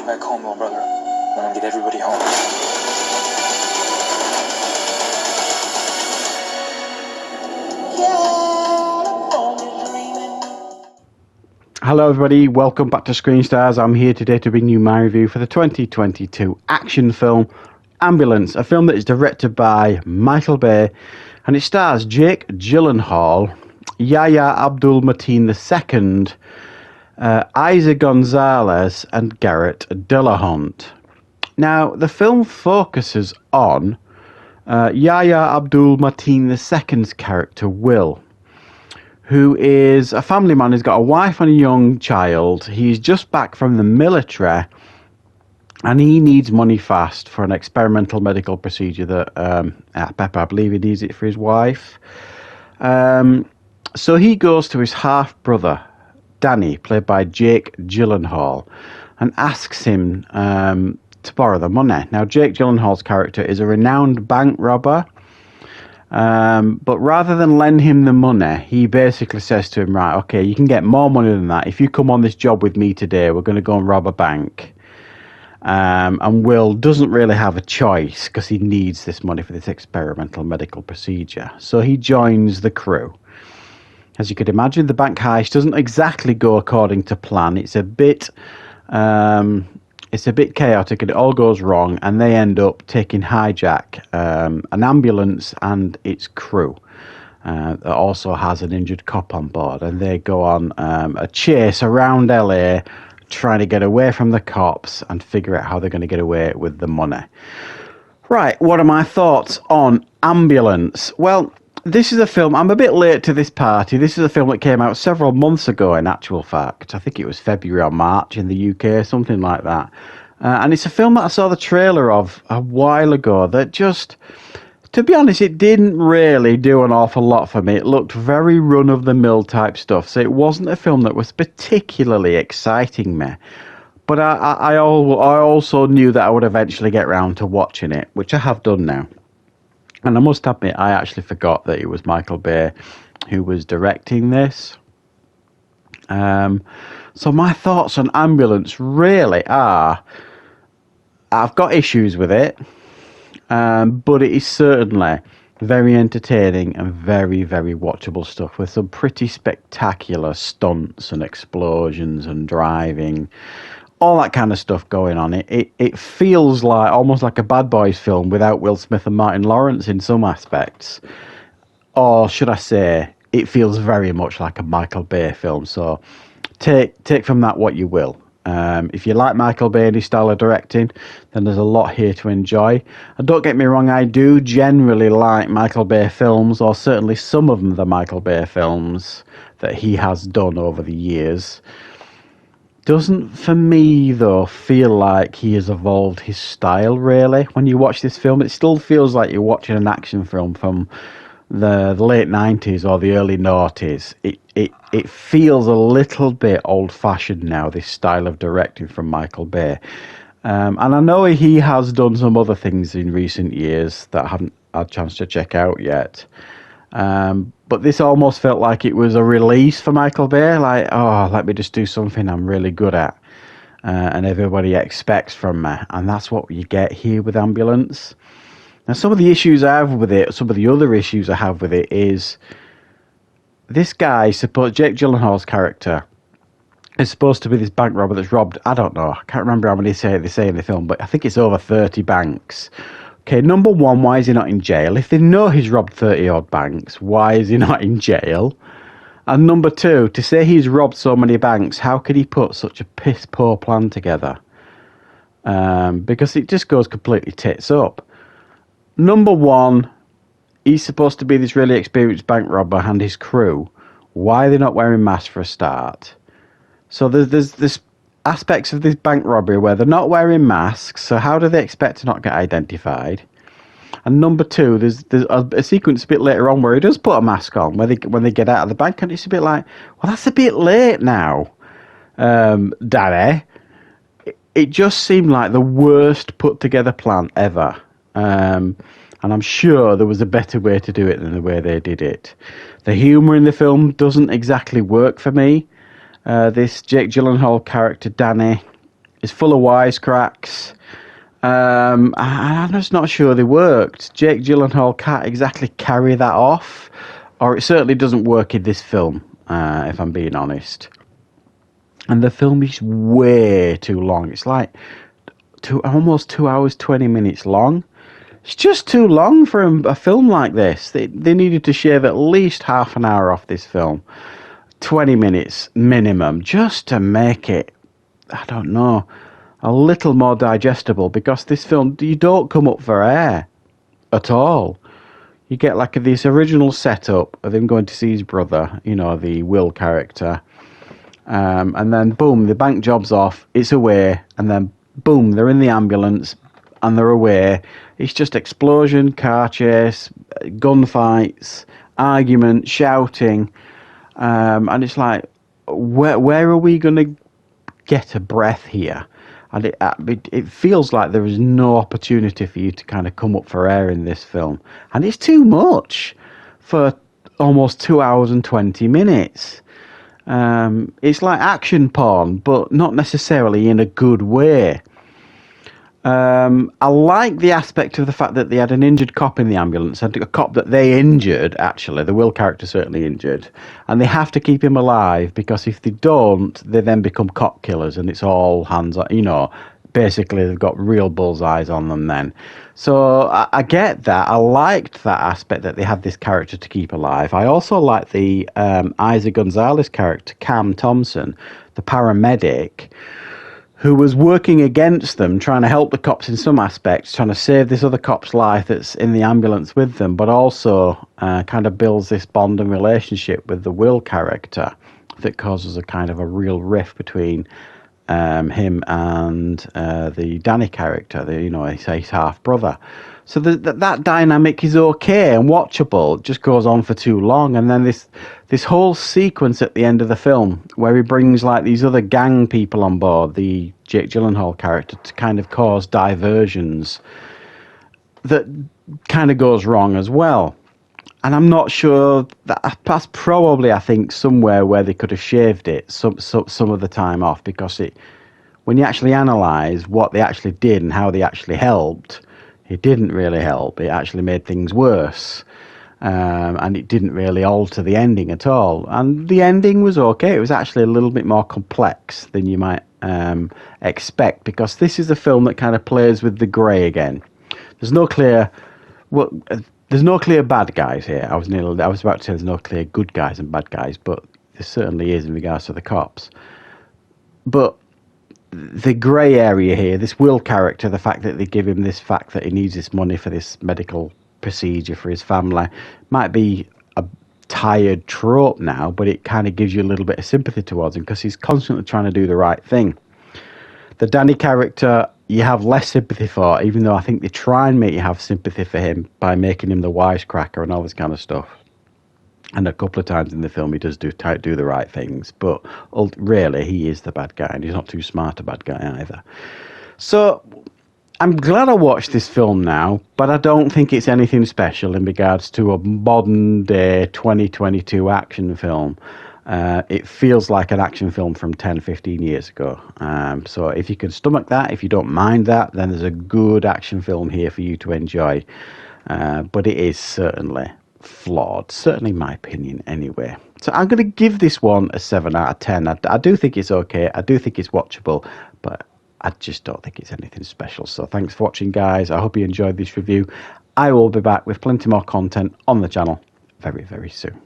you back home, little brother. I want to get everybody home. Hello everybody, welcome back to Screenstars. I'm here today to bring you my review for the 2022 action film Ambulance, a film that is directed by Michael Bay and it stars Jake Gyllenhaal, Yahya Abdul-Mateen II, Isa Gonzalez and Garrett Dillahunt. Now, the film focuses on Yahya Abdul-Mateen II's character, Will, who is a family man. He's got a wife and a young child. He's just back from the military and he needs money fast for an experimental medical procedure that I believe he needs it for his wife. So he goes to his half-brother, Danny, played by Jake Gyllenhaal, and asks him to borrow the money. Now, Jake Gyllenhaal's character is a renowned bank robber. But rather than lend him the money, he basically says to him, right, okay, you can get more money than that. If you come on this job with me today, we're going to go and rob a bank. And Will doesn't really have a choice because he needs this money for this experimental medical procedure. So he joins the crew. As you could imagine, the bank heist doesn't exactly go according to plan. It's a bit chaotic and it all goes wrong, and they end up taking hijack an ambulance and its crew that also has an injured cop on board, and they go on a chase around LA trying to get away from the cops and figure out how they're going to get away with the money. Right, what are my thoughts on Ambulance? Well, this is a film, I'm a bit late to this party. This is a film that came out several months ago, in actual fact. I think it was February or March in the UK, something like that. And it's a film that I saw the trailer of a while ago that just, to be honest, it didn't really do an awful lot for me. It looked very run-of-the-mill type stuff, so it wasn't a film that was particularly exciting me. But I also knew that I would eventually get round to watching it, which I have done now. And I must admit, I actually forgot that it was Michael Bay who was directing this. So my thoughts on Ambulance really are, I've got issues with it, but it is certainly very entertaining and very, very watchable stuff with some pretty spectacular stunts and explosions and driving. All that kind of stuff going on. It feels like almost like a Bad Boys film without Will Smith and Martin Lawrence in some aspects. Or should I say, it feels very much like a Michael Bay film. So take from that what you will. If you like Michael Bay and his style of directing, then there's a lot here to enjoy. And don't get me wrong, I do generally like Michael Bay films, or certainly some of the Michael Bay films that he has done over the years. Doesn't, for me, though, feel like he has evolved his style, really. When you watch this film, it still feels like you're watching an action film from the late 90s or the early noughties. It feels a little bit old-fashioned now, this style of directing from Michael Bay. And I know he has done some other things in recent years that I haven't had a chance to check out yet. But this almost felt like it was a release for Michael Bay, like, oh, let me just do something I'm really good at and everybody expects from me. And that's what you get here with Ambulance. Now, some of the issues I have with it, some of the other issues I have with it is this guy, Jake Gyllenhaal's character, is supposed to be this bank robber that's robbed, I don't know, I can't remember how many they say in the film, but I think it's over 30 banks. Okay, number one, why is he not in jail? If they know he's robbed 30-odd banks, why is he not in jail? And number two, to say he's robbed so many banks, how could he put such a piss-poor plan together? Because it just goes completely tits up. Number one, he's supposed to be this really experienced bank robber and his crew. Why are they not wearing masks for a start? So there's this aspects of this bank robbery where they're not wearing masks, so how do they expect to not get identified? And number two, there's a sequence a bit later on where he does put a mask on when they get out of the bank, and it's a bit like, well, that's a bit late now, Daddy. It just seemed like the worst put together plan ever, and I'm sure there was a better way to do it than the way they did it. The humour in the film doesn't exactly work for me. This Jake Gyllenhaal character, Danny, It's full of wisecracks. I'm just not sure they worked. Jake Gyllenhaal can't exactly carry that off, or it certainly doesn't work in this film, if I'm being honest. And the film is way too long. It's like almost 2 hours, 20 minutes long. It's just too long for a film like this. They needed to shave at least half an hour off this film. 20 minutes minimum, just to make it, I don't know, a little more digestible, because this film, you don't come up for air at all. You get like this original setup of him going to see his brother, you know, the Will character, and then boom, the bank job's off, it's away, and then boom, they're in the ambulance and they're away. It's just explosion, car chase, gunfights, argument, shouting, and it's like, where are we going to get a breath here? And it feels like there is no opportunity for you to kind of come up for air in this film. And it's too much for almost 2 hours and 20 minutes. It's like action porn, but not necessarily in a good way. I like the aspect of the fact that they had an injured cop in the ambulance, and a cop that they injured, actually. The Will character certainly injured. And they have to keep him alive, because if they don't, they then become cop killers, and it's all hands on, you know. Basically, they've got real bullseyes on them then. So I get that. I liked that aspect, that they had this character to keep alive. I also like the Isa Gonzalez character, Cam Thompson, the paramedic, who was working against them, trying to help the cops in some aspects, trying to save this other cop's life that's in the ambulance with them, but also kind of builds this bond and relationship with the Will character that causes a kind of a real rift between him and the Danny character, his half brother. So that dynamic is okay and watchable. It just goes on for too long, and then this whole sequence at the end of the film where he brings like these other gang people on board, the Jake Gyllenhaal character, to kind of cause diversions, that kind of goes wrong as well. And I'm not sure that's probably, I think, somewhere where they could have shaved it some of the time off, because when you actually analyse what they actually did and how they actually helped, it didn't really help. It actually made things worse. And it didn't really alter the ending at all. And the ending was okay. It was actually a little bit more complex than you might expect, because this is a film that kind of plays with the grey again. There's no clear bad guys here. I was about to say there's no clear good guys and bad guys, but there certainly is in regards to the cops. But the grey area here, this Will character, the fact that they give him this fact that he needs this money for this medical procedure for his family, might be a tired trope now, but it kind of gives you a little bit of sympathy towards him, because he's constantly trying to do the right thing. The Danny character, you have less sympathy for, even though I think they try and make you have sympathy for him by making him the wisecracker and all this kind of stuff. And a couple of times in the film he does do the right things, but really he is the bad guy, and he's not too smart a bad guy either. So I'm glad I watched this film now, but I don't think it's anything special in regards to a modern day 2022 action film. It feels like an action film from 10-15 years ago. So if you can stomach that, if you don't mind that, then there's a good action film here for you to enjoy. But it is certainly flawed, certainly in my opinion anyway. So I'm going to give this one a 7 out of 10. I do think it's okay. I do think it's watchable, but I just don't think it's anything special. So thanks for watching, guys. I hope you enjoyed this review. I will be back with plenty more content on the channel very, very soon.